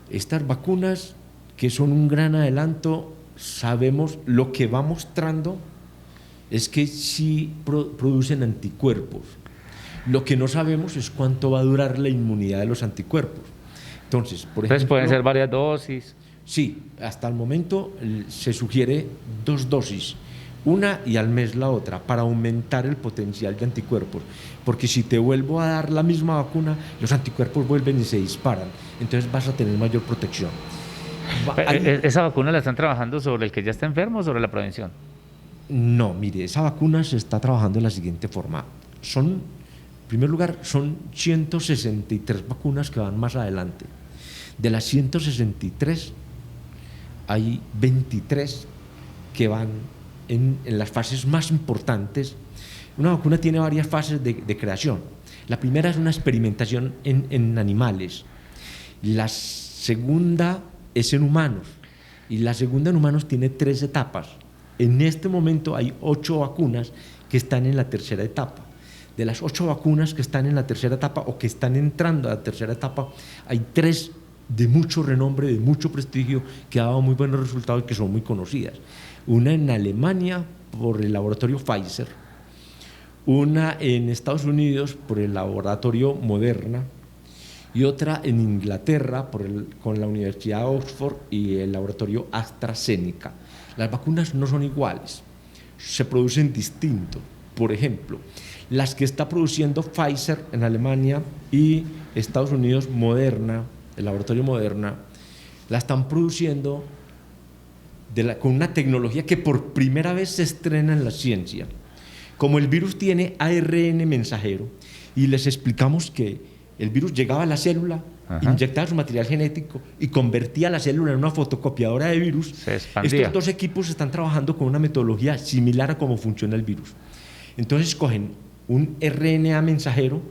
Estas vacunas que son un gran adelanto. Sabemos, lo que va mostrando es que sí producen anticuerpos. Lo que no sabemos es cuánto va a durar la inmunidad de los anticuerpos. Entonces, por ejemplo, Pueden ser varias dosis. sí, hasta el momento se sugiere 2 dosis, una y al mes la otra, para aumentar el potencial de anticuerpos. Porque si te vuelvo a dar la misma vacuna, los anticuerpos vuelven y se disparan. Entonces vas a tener mayor protección. ¿Esa vacuna la están trabajando sobre el que ya está enfermo o sobre la prevención? No, mire, esa vacuna se está trabajando de la siguiente forma. En primer lugar, son 163 vacunas que van más adelante. De las 163, hay 23 que van en las fases más importantes. Una vacuna tiene varias fases de creación. La primera es una experimentación en animales. La segunda es en humanos. Y la segunda en humanos tiene 3 etapas. En este momento hay 8 vacunas que están en la tercera etapa. De las 8 vacunas que están en la tercera etapa o que están entrando a la tercera etapa, hay 3 de mucho renombre, de mucho prestigio, que han dado muy buenos resultados y que son muy conocidas. Una en Alemania por el laboratorio Pfizer, una en Estados Unidos por el laboratorio Moderna y otra en Inglaterra con la Universidad de Oxford y el laboratorio AstraZeneca. Las vacunas no son iguales, se producen distinto. Por ejemplo, las que está produciendo Pfizer en Alemania y Estados Unidos, Moderna, el laboratorio Moderna, la están produciendo con una tecnología que por primera vez se estrena en la ciencia. Como el virus tiene ARN mensajero, y les explicamos que el virus llegaba a la célula, inyectaba su material genético y convertía la célula en una fotocopiadora de virus. Se expandía. Estos 2 equipos están trabajando con una metodología similar a cómo funciona el virus. Entonces cogen un RNA mensajero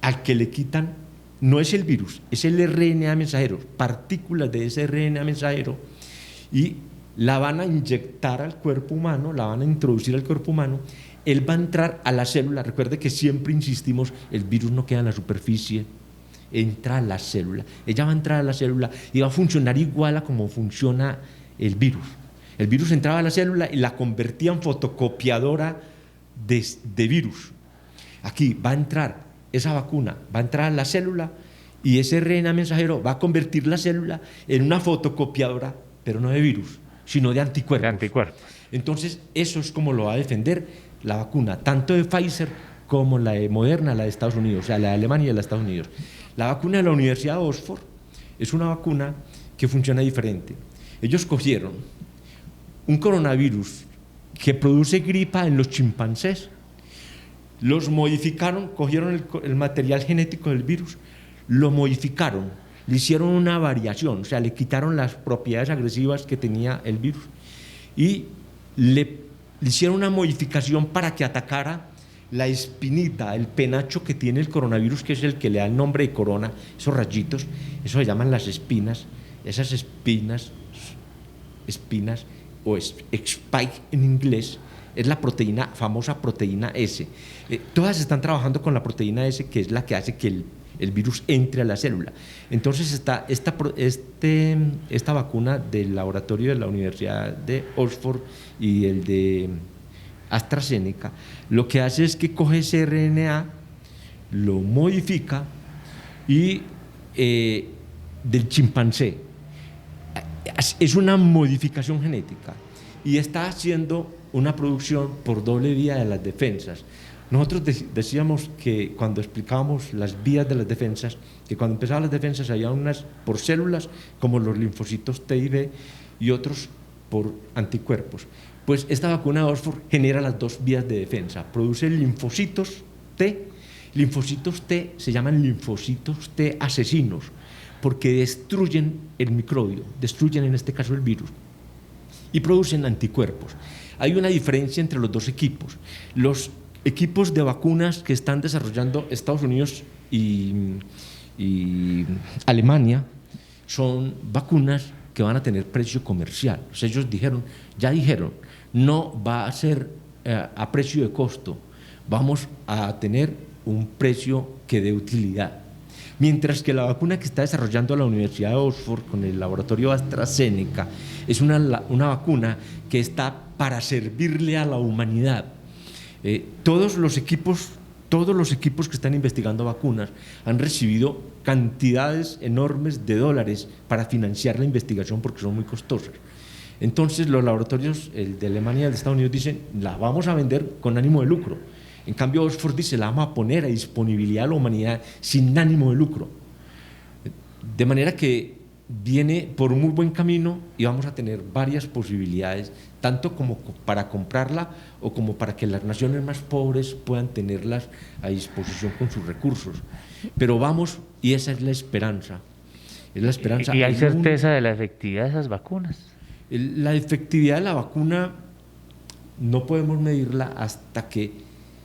al que le quitan, no es el virus, es el RNA mensajero, partículas de ese RNA mensajero, y la van a inyectar al cuerpo humano, la van a introducir al cuerpo humano. Él va a entrar a la célula. Recuerde que siempre insistimos, el virus no queda en la superficie, entra a la célula. Ella va a entrar a la célula y va a funcionar igual a como funciona el virus. El virus entraba a la célula y la convertía en fotocopiadora de virus. Aquí va a entrar esa vacuna, va a entrar a la célula y ese RNA mensajero va a convertir la célula en una fotocopiadora, pero no de virus, sino de anticuerpos. De anticuerpos. Entonces, eso es como lo va a defender la vacuna, tanto de Pfizer como la de Moderna, la de Estados Unidos, o sea, la de Alemania y la de Estados Unidos. La vacuna de la Universidad de Oxford es una vacuna que funciona diferente. Ellos cogieron un coronavirus que produce gripa en los chimpancés, los modificaron, cogieron el material genético del virus, lo modificaron, le hicieron una variación, o sea, le quitaron las propiedades agresivas que tenía el virus y le hicieron una modificación para que atacara la espinita, el penacho que tiene el coronavirus, que es el que le da el nombre de corona, esos rayitos, eso se llaman las espinas. Esas espinas o spike en inglés, es la proteína, famosa proteína S. Todas están trabajando con la proteína S, que es la que hace que el virus entre a la célula. Entonces esta vacuna del laboratorio de la Universidad de Oxford y el de AstraZeneca, lo que hace es que coge ese RNA, lo modifica y del chimpancé. Es una modificación genética y está haciendo una producción por doble vía de las defensas. Nosotros decíamos que cuando explicábamos las vías de las defensas, que cuando empezaban las defensas había unas por células, como los linfocitos T y B, y otros por anticuerpos. Pues esta vacuna de Oxford genera las 2 vías de defensa, produce linfocitos T. Linfocitos T se llaman linfocitos T asesinos, porque destruyen el microbio, destruyen en este caso el virus, y producen anticuerpos. Hay una diferencia entre los 2 equipos. Los equipos de vacunas que están desarrollando Estados Unidos y Alemania son vacunas que van a tener precio comercial. O sea, ellos ya dijeron, no va a ser a precio de costo, vamos a tener un precio que dé utilidad. Mientras que la vacuna que está desarrollando la Universidad de Oxford con el laboratorio AstraZeneca es una vacuna que está para servirle a la humanidad. Todos los equipos que están investigando vacunas han recibido cantidades enormes de dólares para financiar la investigación porque son muy costosas. Entonces los laboratorios, el de Alemania y el de Estados Unidos, dicen, la vamos a vender con ánimo de lucro. En cambio Oxford dice, la vamos a poner a disponibilidad de la humanidad sin ánimo de lucro. De manera que viene por un muy buen camino y vamos a tener varias posibilidades, tanto como para comprarla o como para que las naciones más pobres puedan tenerlas a disposición con sus recursos. Pero vamos, y esa es la esperanza. Es la esperanza. ¿Y hay certeza de la efectividad de esas vacunas? La efectividad de la vacuna no podemos medirla hasta que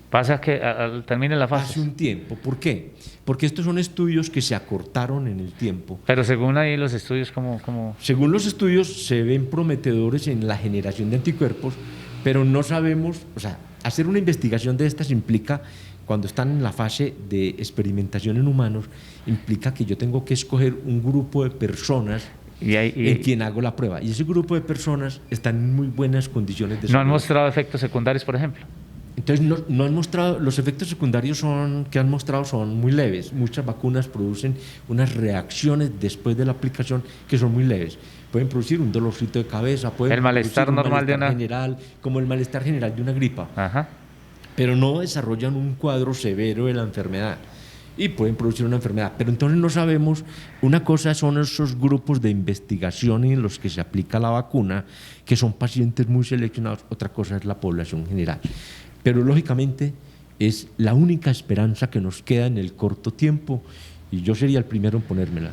pasa que termine la fase. Hace un tiempo. ¿Por qué? Porque estos son estudios que se acortaron en el tiempo. Pero según ahí los estudios, ¿cómo? Según los estudios, se ven prometedores en la generación de anticuerpos, pero no sabemos, o sea, hacer una investigación de estas implica, cuando están en la fase de experimentación en humanos, implica que yo tengo que escoger un grupo de personas en quien hago la prueba. Y ese grupo de personas están en muy buenas condiciones de salud. ¿No han mostrado efectos secundarios, por ejemplo? Entonces no han mostrado, los efectos secundarios que han mostrado son muy leves. Muchas vacunas producen unas reacciones después de la aplicación que son muy leves. Pueden producir un dolorcito de cabeza, pueden el malestar normal de una general, como el malestar general de una gripa. Ajá. Pero no desarrollan un cuadro severo de la enfermedad y pueden producir una enfermedad. Pero entonces no sabemos, una cosa son esos grupos de investigación en los que se aplica la vacuna, que son pacientes muy seleccionados, otra cosa es la población general. Pero lógicamente es la única esperanza que nos queda en el corto tiempo y yo sería el primero en ponérmela.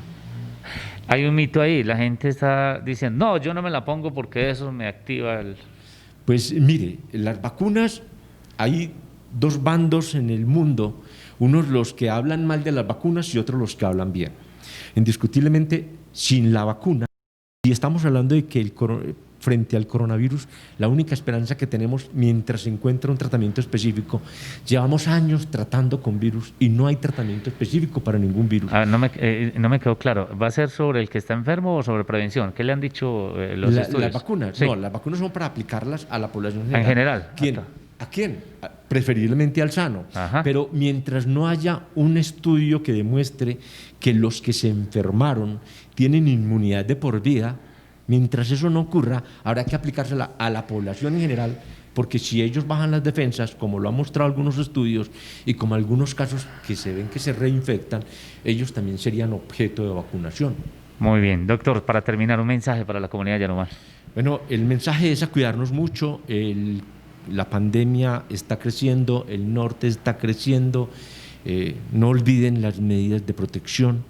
Hay un mito ahí, la gente está diciendo, no, yo no me la pongo porque eso me activa el... Pues mire, las vacunas, hay dos bandos en el mundo, unos los que hablan mal de las vacunas y otros los que hablan bien. Indiscutiblemente, sin la vacuna, y estamos hablando de que frente al coronavirus, la única esperanza que tenemos mientras se encuentra un tratamiento específico, llevamos años tratando con virus y no hay tratamiento específico para ningún virus. No me quedó claro, ¿va a ser sobre el que está enfermo o sobre prevención? ¿Qué le han dicho los estudios? Las vacunas, sí. No, las vacunas son para aplicarlas a la población general. En general. ¿Quién? ¿A quién? Preferiblemente al sano. Ajá. Pero mientras no haya un estudio que demuestre que los que se enfermaron tienen inmunidad de por vida, mientras eso no ocurra, habrá que aplicársela a la población en general, porque si ellos bajan las defensas, como lo han mostrado algunos estudios y como algunos casos que se ven que se reinfectan, ellos también serían objeto de vacunación. Muy bien. Doctor, para terminar, un mensaje para la comunidad yanomar. Bueno, el mensaje es a cuidarnos mucho. La pandemia está creciendo, el norte está creciendo, no olviden las medidas de protección.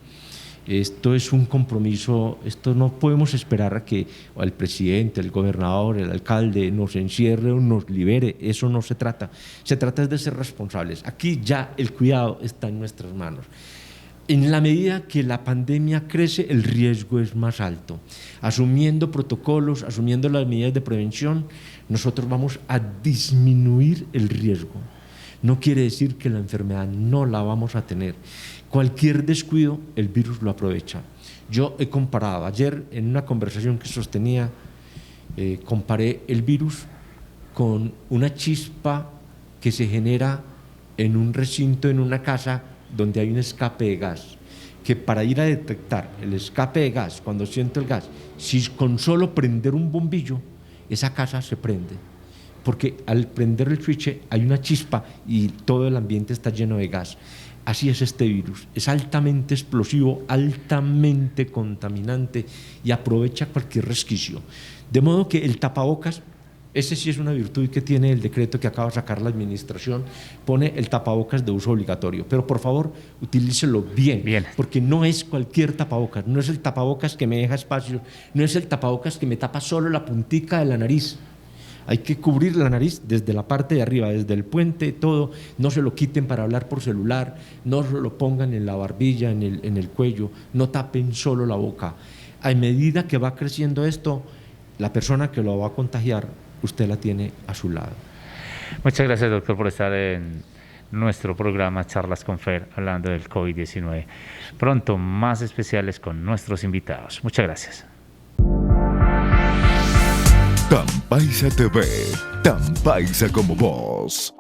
Esto es un compromiso, esto no podemos esperar a que el presidente, el gobernador, el alcalde nos encierre o nos libere, eso no se trata de ser responsables. Aquí ya el cuidado está en nuestras manos. En la medida que la pandemia crece, el riesgo es más alto. Asumiendo protocolos, asumiendo las medidas de prevención, nosotros vamos a disminuir el riesgo. No quiere decir que la enfermedad no la vamos a tener. Cualquier descuido, el virus lo aprovecha. Yo he comparado, ayer en una conversación que sostenía, comparé el virus con una chispa que se genera en un recinto, en una casa, donde hay un escape de gas, que para ir a detectar el escape de gas, cuando siento el gas, si con solo prender un bombillo, esa casa se prende, porque al prender el switch hay una chispa y todo el ambiente está lleno de gas. Así es este virus, es altamente explosivo, altamente contaminante y aprovecha cualquier resquicio. De modo que el tapabocas, ese sí es una virtud que tiene el decreto que acaba de sacar la administración, pone el tapabocas de uso obligatorio, pero por favor utilícelo bien, porque no es cualquier tapabocas, no es el tapabocas que me deja espacio, no es el tapabocas que me tapa solo la puntica de la nariz. Hay que cubrir la nariz desde la parte de arriba, desde el puente, todo, no se lo quiten para hablar por celular, no se lo pongan en la barbilla, en el cuello, no tapen solo la boca. A medida que va creciendo esto, la persona que lo va a contagiar, usted la tiene a su lado. Muchas gracias, doctor, por estar nuestro programa Charlas con Fer, hablando del COVID-19. Pronto más especiales con nuestros invitados. Muchas gracias. Tan Paisa TV, tan paisa como vos.